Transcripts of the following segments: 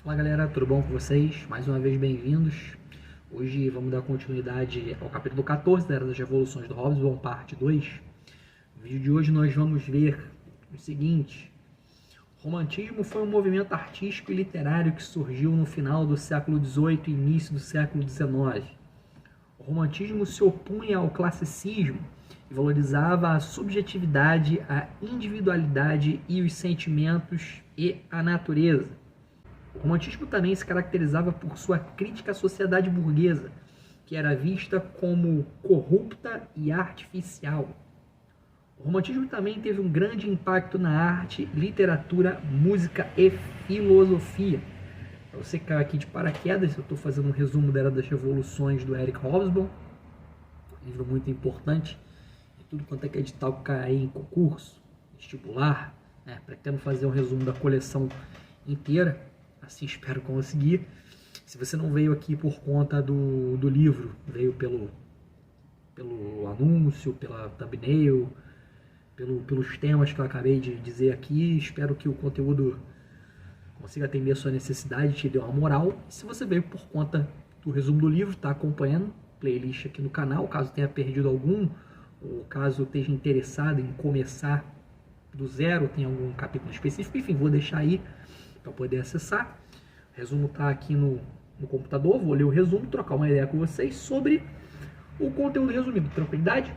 Fala galera, tudo bom com vocês? Mais uma vez bem-vindos. Hoje vamos dar continuidade ao capítulo 14 da Era das Revoluções do Hobsbawm, parte 2. No vídeo de hoje nós vamos ver o seguinte: o romantismo foi um movimento artístico e literário que surgiu no final do século XVIII e início do século XIX. O romantismo se opunha ao classicismo e valorizava a subjetividade, a individualidade e os sentimentos e a natureza. O romantismo também se caracterizava por sua crítica à sociedade burguesa, que era vista como corrupta e artificial. O romantismo também teve um grande impacto na arte, literatura, música e filosofia. Para você que caiu aqui de paraquedas, eu estou fazendo um resumo da Era das Revoluções do Eric Hobsbawm, um livro muito importante, e tudo quanto é que edital que cai em concurso, vestibular, pretendo fazer um resumo da coleção inteira. Assim espero conseguir. Se você não veio aqui por conta do livro, veio pelo anúncio, pela thumbnail, pelos temas que eu acabei de dizer aqui, espero que o conteúdo consiga atender a sua necessidade, te dê uma moral. E se você veio por conta do resumo do livro, está acompanhando, playlist aqui no canal, caso tenha perdido algum, ou caso esteja interessado em começar do zero, tem algum capítulo específico, enfim, vou deixar aí para poder acessar. O resumo está aqui no computador, vou ler o resumo, trocar uma ideia com vocês sobre o conteúdo resumido. Tranquilidade?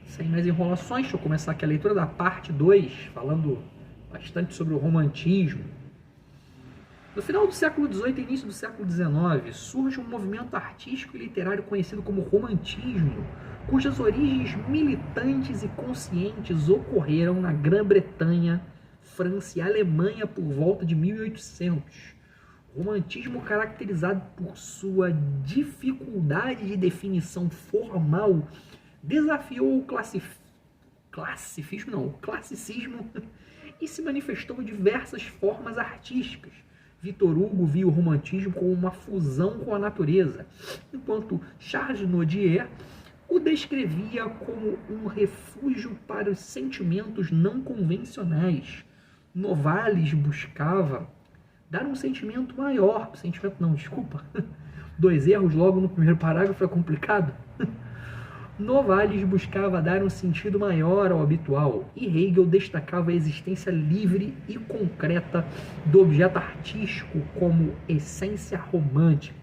Sem mais enrolações, deixa eu começar aqui a leitura da parte 2, falando bastante sobre o romantismo. No final do século XVIII e início do século XIX, surge um movimento artístico e literário conhecido como romantismo, cujas origens militantes e conscientes ocorreram na Grã-Bretanha, França e Alemanha por volta de 1800. O romantismo, caracterizado por sua dificuldade de definição formal, desafiou o classicismo e se manifestou em diversas formas artísticas. Victor Hugo viu o romantismo como uma fusão com a natureza, enquanto Charles Nodier o descrevia como um refúgio para os sentimentos não convencionais. Novalis buscava dar um sentimento maior. Dois erros logo no primeiro parágrafo é complicado. Novalis buscava dar um sentido maior ao habitual, e Hegel destacava a existência livre e concreta do objeto artístico como essência romântica.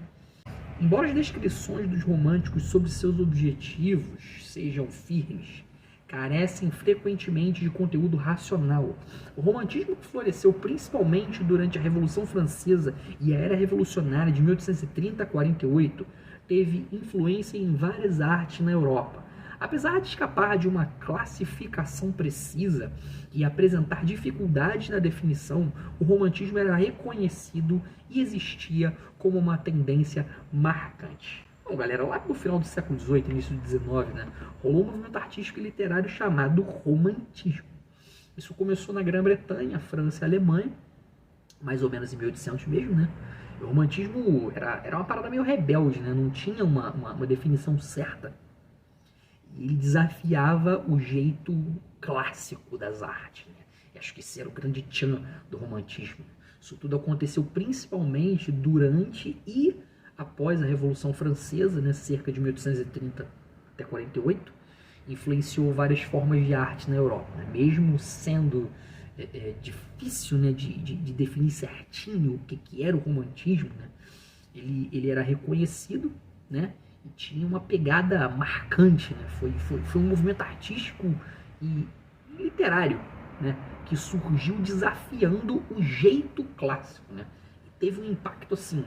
Embora as descrições dos românticos sobre seus objetivos sejam firmes, carecem frequentemente de conteúdo racional. O romantismo, que floresceu principalmente durante a Revolução Francesa e a Era Revolucionária de 1830 a 48, teve influência em várias artes na Europa. Apesar de escapar de uma classificação precisa e apresentar dificuldades na definição, o romantismo era reconhecido e existia como uma tendência marcante. Bom, galera, lá no final do século XVIII, início do XIX, rolou um movimento artístico e literário chamado romantismo. Isso começou na Grã-Bretanha, França e Alemanha, mais ou menos em 1800 mesmo, O romantismo era uma parada meio rebelde, Não tinha uma definição certa. Ele desafiava o jeito clássico das artes, E acho que esse era o grande tchan do romantismo. Isso tudo aconteceu principalmente durante e após a Revolução Francesa, cerca de 1830 até 48, influenciou várias formas de arte na Europa. Mesmo sendo difícil de definir certinho o que era o romantismo, ele era reconhecido, e tinha uma pegada marcante. Foi um movimento artístico e literário, que surgiu desafiando o jeito clássico. E teve um impacto assim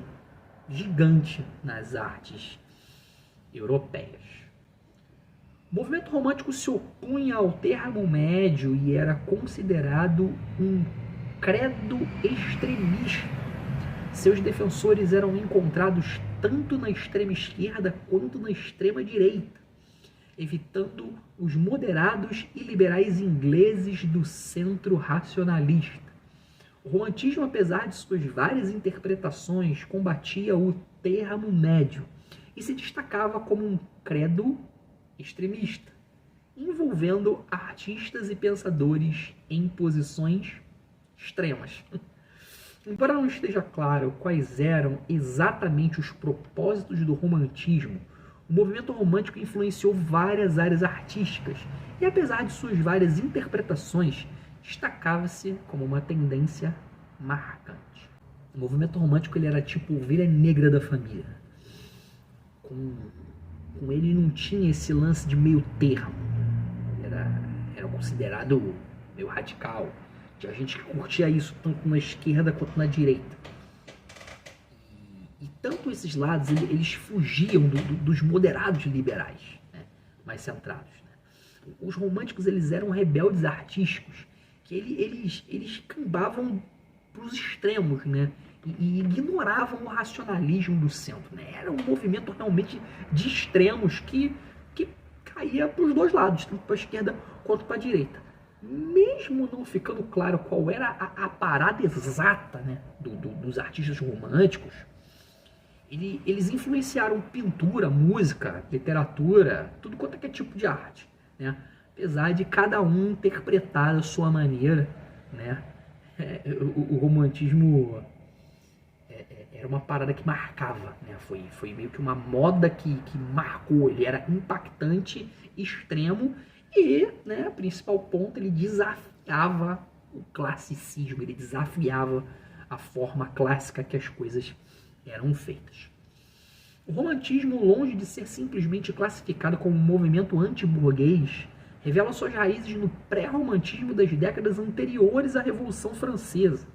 gigante nas artes europeias. O movimento romântico se opunha ao termo médio e era considerado um credo extremista. Seus defensores eram encontrados tanto na extrema esquerda quanto na extrema direita, evitando os moderados e liberais ingleses do centro racionalista. O romantismo, apesar de suas várias interpretações, combatia o termo médio e se destacava como um credo extremista, envolvendo artistas e pensadores em posições extremas. Embora não esteja claro quais eram exatamente os propósitos do romantismo, o movimento romântico influenciou várias áreas artísticas e, apesar de suas várias interpretações, destacava-se como uma tendência marcante. O movimento romântico ele era tipo a ovelha negra da família. Com ele não tinha esse lance de meio termo. Era considerado meio radical. Tinha gente que curtia isso tanto na esquerda quanto na direita. E tanto esses lados, eles fugiam dos moderados liberais, né, mais centrados. Né. Os românticos, eles eram rebeldes artísticos, que eles cambavam para os extremos, né, e ignoravam o racionalismo do centro. Né. Era um movimento realmente de extremos que caía para os dois lados, tanto para a esquerda quanto para a direita. Mesmo não ficando claro qual era a parada exata, né, dos artistas românticos, eles influenciaram pintura, música, literatura, tudo quanto é que é tipo de arte, né? Apesar de cada um interpretar a sua maneira, né? O romantismo era uma parada que marcava, né? Foi meio que uma moda que marcou, ele era impactante, extremo e, né, principal ponto, ele desafiava o classicismo, ele desafiava a forma clássica que as coisas eram feitas. O romantismo, longe de ser simplesmente classificado como um movimento anti-burguês, revela suas raízes no pré-romantismo das décadas anteriores à Revolução Francesa.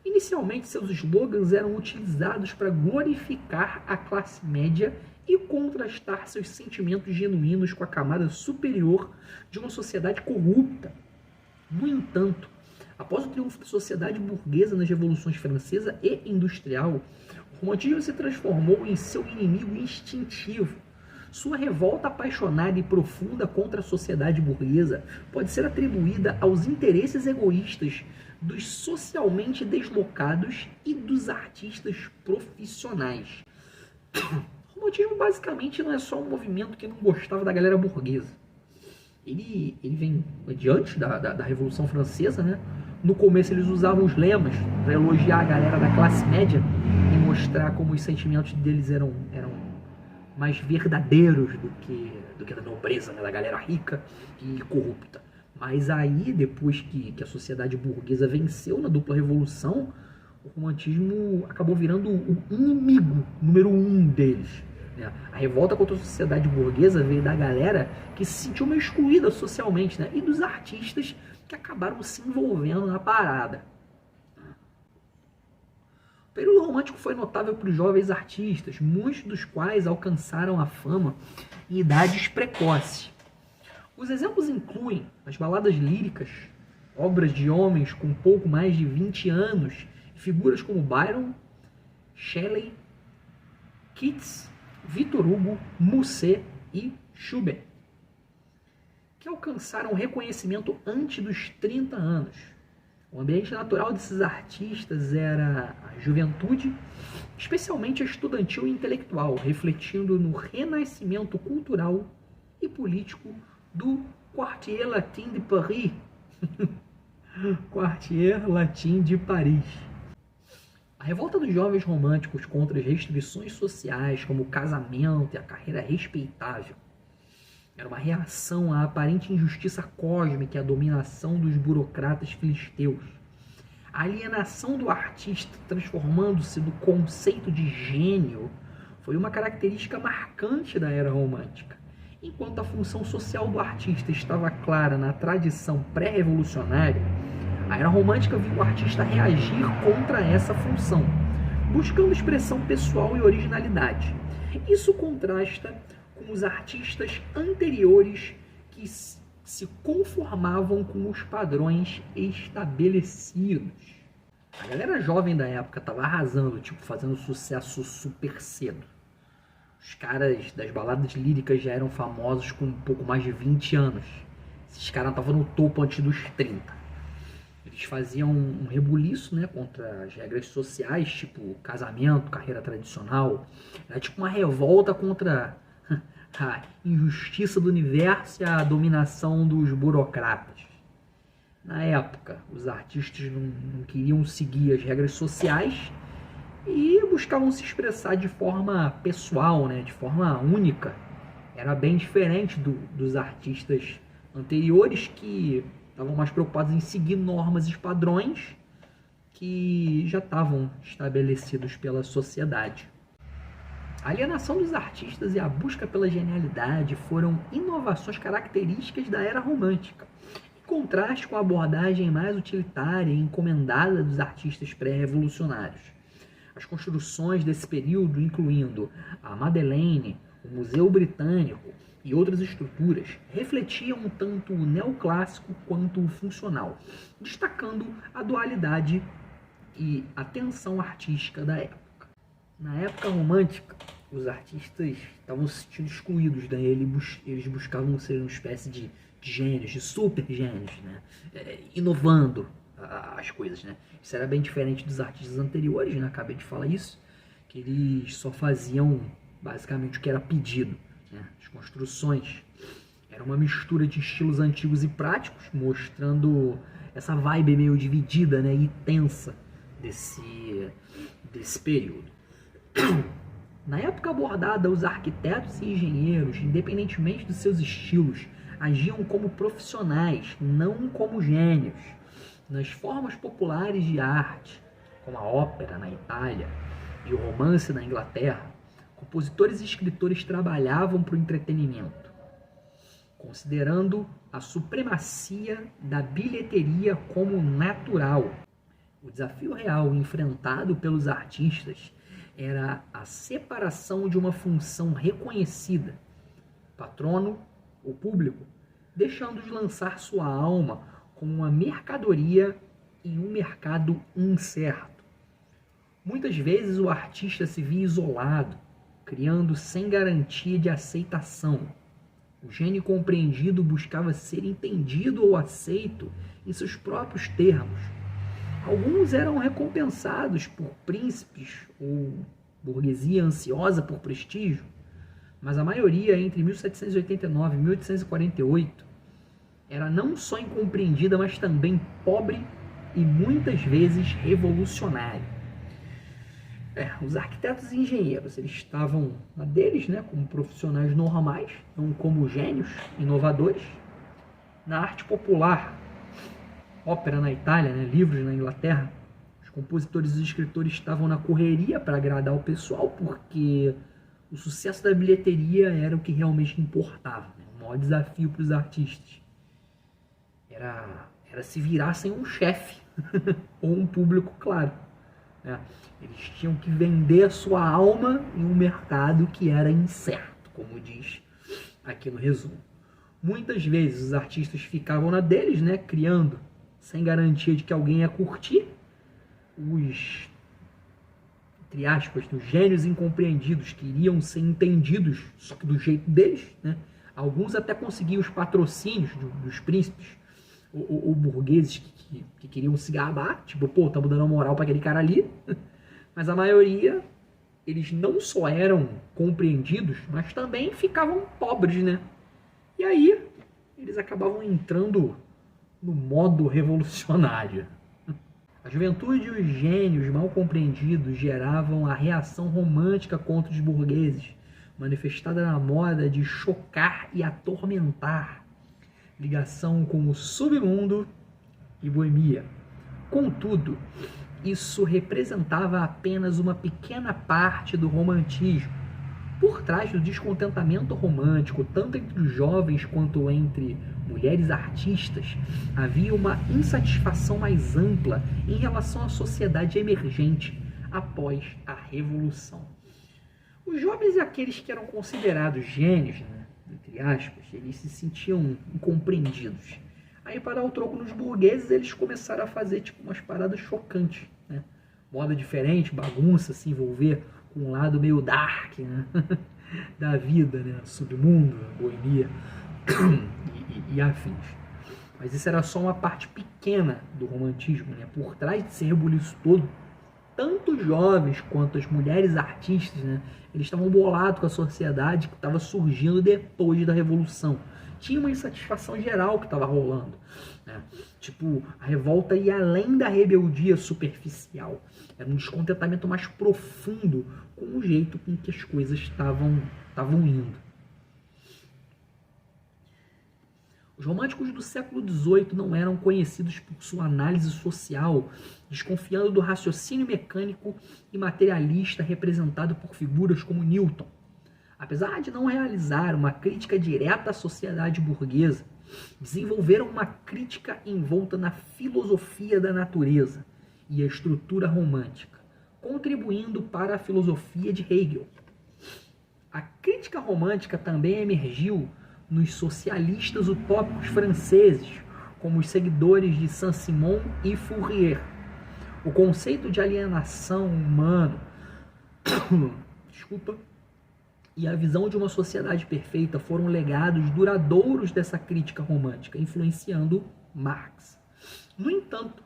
Inicialmente, seus slogans eram utilizados para glorificar a classe média e contrastar seus sentimentos genuínos com a camada superior de uma sociedade corrupta. No entanto, após o triunfo da sociedade burguesa nas revoluções francesa e industrial, o romantismo se transformou em seu inimigo instintivo. Sua revolta apaixonada e profunda contra a sociedade burguesa pode ser atribuída aos interesses egoístas dos socialmente deslocados e dos artistas profissionais. O romantismo basicamente não é só um movimento que não gostava da galera burguesa. Ele vem diante da Revolução Francesa, né? No começo eles usavam os lemas para elogiar a galera da classe média e mostrar como os sentimentos deles eram mais verdadeiros do que da nobreza, né? Da galera rica e corrupta. Mas aí, depois que a sociedade burguesa venceu na dupla revolução, o romantismo acabou virando o inimigo número 1 deles. Né? A revolta contra a sociedade burguesa veio da galera que se sentiu meio excluída socialmente, né? E dos artistas que acabaram se envolvendo na parada. O período romântico foi notável para os jovens artistas, muitos dos quais alcançaram a fama em idades precoces. Os exemplos incluem as baladas líricas, obras de homens com pouco mais de 20 anos, figuras como Byron, Shelley, Keats, Victor Hugo, Musset e Schubert, que alcançaram reconhecimento antes dos 30 anos. O ambiente natural desses artistas era a juventude, especialmente a estudantil e intelectual, refletindo no renascimento cultural e político do Quartier Latin de Paris. Quartier Latin de Paris. A revolta dos jovens românticos contra as restrições sociais, como o casamento e a carreira respeitável, era uma reação à aparente injustiça cósmica e à dominação dos burocratas filisteus. A alienação do artista, transformando-se do conceito de gênio, foi uma característica marcante da era romântica. Enquanto a função social do artista estava clara na tradição pré-revolucionária, a era romântica viu o artista reagir contra essa função, buscando expressão pessoal e originalidade. Isso contrasta com os artistas anteriores que se conformavam com os padrões estabelecidos. A galera jovem da época estava arrasando, fazendo sucesso super cedo. Os caras das baladas líricas já eram famosos com um pouco mais de 20 anos. Esses caras estavam no topo antes dos 30. Eles faziam um rebuliço, né, contra as regras sociais, tipo casamento, carreira tradicional. Era tipo uma revolta contra a injustiça do universo e a dominação dos burocratas. Na época, os artistas não queriam seguir as regras sociais e buscavam se expressar de forma pessoal, né, de forma única. Era bem diferente dos artistas anteriores, que estavam mais preocupados em seguir normas e padrões que já estavam estabelecidos pela sociedade. A alienação dos artistas e a busca pela genialidade foram inovações características da era romântica, em contraste com a abordagem mais utilitária e encomendada dos artistas pré-revolucionários. As construções desse período, incluindo a Madeleine, o Museu Britânico e outras estruturas, refletiam tanto o neoclássico quanto o funcional, destacando a dualidade e a tensão artística da época. Na época romântica, os artistas estavam se sentindo excluídos, né? Eles buscavam ser uma espécie de gênios, de super gênios, né? Inovando as coisas, né? Isso era bem diferente dos artistas anteriores, né? Acabei de falar isso, que eles só faziam basicamente o que era pedido, né? As construções era uma mistura de estilos antigos e práticos, mostrando essa vibe meio dividida, né? E tensa desse período. Na época abordada, os arquitetos e engenheiros, independentemente dos seus estilos, agiam como profissionais, não como gênios. Nas formas populares de arte, como a ópera na Itália e o romance na Inglaterra, compositores e escritores trabalhavam para o entretenimento, considerando a supremacia da bilheteria como natural. O desafio real enfrentado pelos artistas era a separação de uma função reconhecida, patrono ou público, deixando de lançar sua alma como uma mercadoria em um mercado incerto. Muitas vezes o artista se via isolado, criando sem garantia de aceitação. O gênio compreendido buscava ser entendido ou aceito em seus próprios termos. Alguns eram recompensados por príncipes ou burguesia ansiosa por prestígio, mas a maioria, entre 1789 e 1848, era não só incompreendida, mas também pobre e muitas vezes revolucionária. Os arquitetos e engenheiros, eles estavam na deles, né, como profissionais normais, não como gênios inovadores. Na arte popular, ópera na Itália, né, livros na Inglaterra, os compositores e escritores estavam na correria para agradar o pessoal, porque o sucesso da bilheteria era o que realmente importava, né? O maior desafio para os artistas era se virar sem um chefe ou um público claro, né? Eles tinham que vender a sua alma em um mercado que era incerto, como diz aqui no resumo. Muitas vezes os artistas ficavam na deles, né, criando sem garantia de que alguém ia curtir. Os, entre aspas, os gênios incompreendidos queriam ser entendidos, só que do jeito deles, né? Alguns até conseguiam os patrocínios dos príncipes ou burgueses que queriam se gabar, tipo, pô, estamos dando moral para aquele cara ali. Mas a maioria, eles não só eram compreendidos, mas também ficavam pobres, né? E aí, eles acabavam entrando no modo revolucionário. A juventude e os gênios mal compreendidos geravam a reação romântica contra os burgueses, manifestada na moda de chocar e atormentar, ligação com o submundo e boemia. Contudo, isso representava apenas uma pequena parte do romantismo. Por trás do descontentamento romântico, tanto entre os jovens quanto entre mulheres artistas, havia uma insatisfação mais ampla em relação à sociedade emergente após a Revolução. Os jovens e aqueles que eram considerados gênios, né, entre aspas, eles se sentiam incompreendidos. Aí, para dar o troco nos burgueses, eles começaram a fazer tipo umas paradas chocantes, né? Moda diferente, bagunça, se envolver com um lado meio dark, né? Da vida, né? Submundo, boemia e afins. Mas isso era só uma parte pequena do romantismo, né? Por trás desse rebuliço todo, tanto os jovens quanto as mulheres artistas, né? Eles estavam bolados com a sociedade que estava surgindo depois da Revolução, tinha uma insatisfação geral que estava rolando, né? Tipo, a revolta ia além da rebeldia superficial. Era um descontentamento mais profundo com o jeito com que as coisas estavam indo. Os românticos do século XVIII não eram conhecidos por sua análise social, desconfiando do raciocínio mecânico e materialista representado por figuras como Newton. Apesar de não realizar uma crítica direta à sociedade burguesa, desenvolveram uma crítica envolta na filosofia da natureza e a estrutura romântica, contribuindo para a filosofia de Hegel. A crítica romântica também emergiu nos socialistas utópicos franceses, como os seguidores de Saint-Simon e Fourier. O conceito de alienação humana e a visão de uma sociedade perfeita foram legados duradouros dessa crítica romântica, influenciando Marx. No entanto,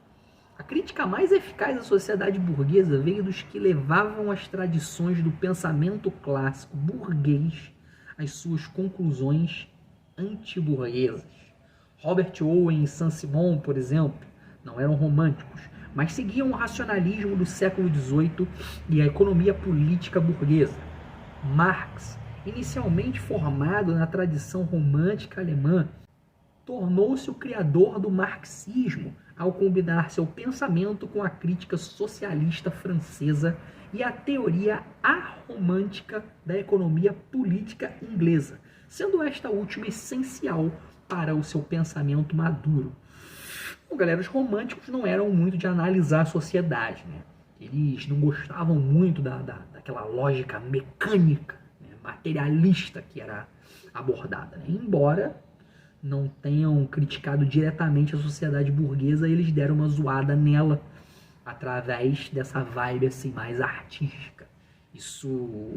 a crítica mais eficaz à sociedade burguesa veio dos que levavam as tradições do pensamento clássico burguês às suas conclusões antiburguesas. Robert Owen e Saint-Simon, por exemplo, não eram românticos, mas seguiam o racionalismo do século XVIII e a economia política burguesa. Marx, inicialmente formado na tradição romântica alemã, tornou-se o criador do marxismo ao combinar seu pensamento com a crítica socialista francesa e a teoria arromântica da economia política inglesa, sendo esta última essencial para o seu pensamento maduro. Bom, galera, os românticos não eram muito de analisar a sociedade, né? Eles não gostavam muito daquela lógica mecânica, né, materialista que era abordada, né? Embora não tenham criticado diretamente a sociedade burguesa, eles deram uma zoada nela através dessa vibe assim mais artística. Isso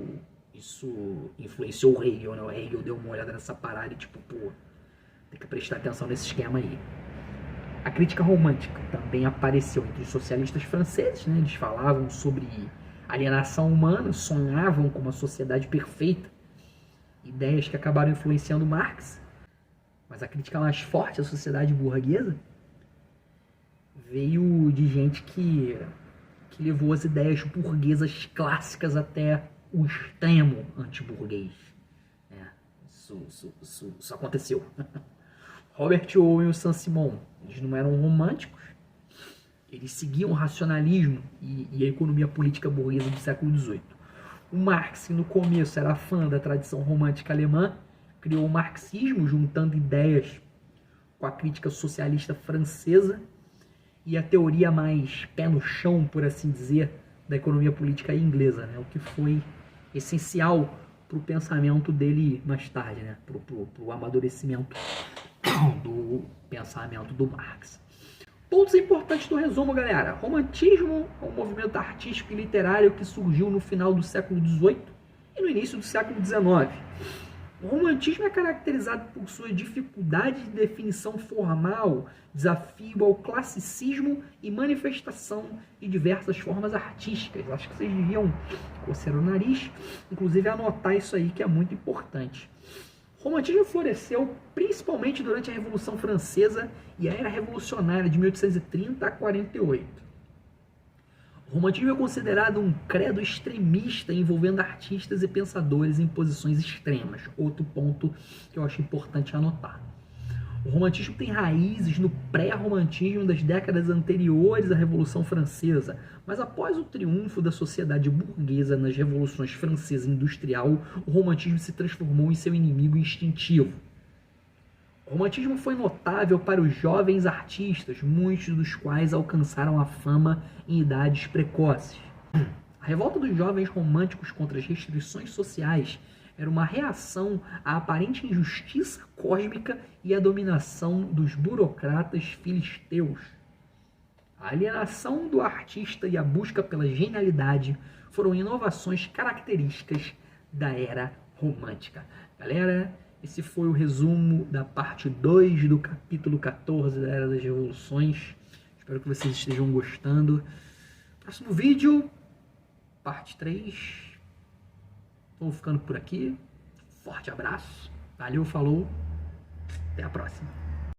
influenciou o Hegel, né? O Hegel deu uma olhada nessa parada e tipo, pô, tem que prestar atenção nesse esquema aí. A crítica romântica também apareceu entre os socialistas franceses, né? Eles falavam sobre alienação humana, sonhavam com uma sociedade perfeita, ideias que acabaram influenciando Marx. Mas a crítica mais forte à sociedade burguesa veio de gente que levou as ideias burguesas clássicas até o extremo antiburguês. Isso aconteceu. Robert Owen e o Saint-Simon, eles não eram românticos, eles seguiam o racionalismo e a economia política burguesa do século XVIII. O Marx, no começo, era fã da tradição romântica alemã, criou o marxismo, juntando ideias com a crítica socialista francesa e a teoria mais pé no chão, por assim dizer, da economia política inglesa, né? O que foi essencial para o pensamento dele mais tarde, né? Para o amadurecimento do pensamento do Marx. Pontos importantes do resumo, galera. Romantismo é um movimento artístico e literário que surgiu no final do século XVIII e no início do século XIX. O romantismo é caracterizado por sua dificuldade de definição formal, desafio ao classicismo e manifestação de diversas formas artísticas. Acho que vocês deviam coçar o nariz, inclusive anotar isso aí que é muito importante. O romantismo floresceu principalmente durante a Revolução Francesa e a Era Revolucionária de 1830 a 48. O romantismo é considerado um credo extremista envolvendo artistas e pensadores em posições extremas. Outro ponto que eu acho importante anotar. O romantismo tem raízes no pré-romantismo das décadas anteriores à Revolução Francesa, mas após o triunfo da sociedade burguesa nas revoluções francesa e industrial, o romantismo se transformou em seu inimigo instintivo. O romantismo foi notável para os jovens artistas, muitos dos quais alcançaram a fama em idades precoces. A revolta dos jovens românticos contra as restrições sociais era uma reação à aparente injustiça cósmica e à dominação dos burocratas filisteus. A alienação do artista e a busca pela genialidade foram inovações características da era romântica. Galera, esse foi o resumo da parte 2 do capítulo 14 da Era das Revoluções. Espero que vocês estejam gostando. Próximo vídeo, parte 3. Vou ficando por aqui. Forte abraço. Valeu, falou. Até a próxima.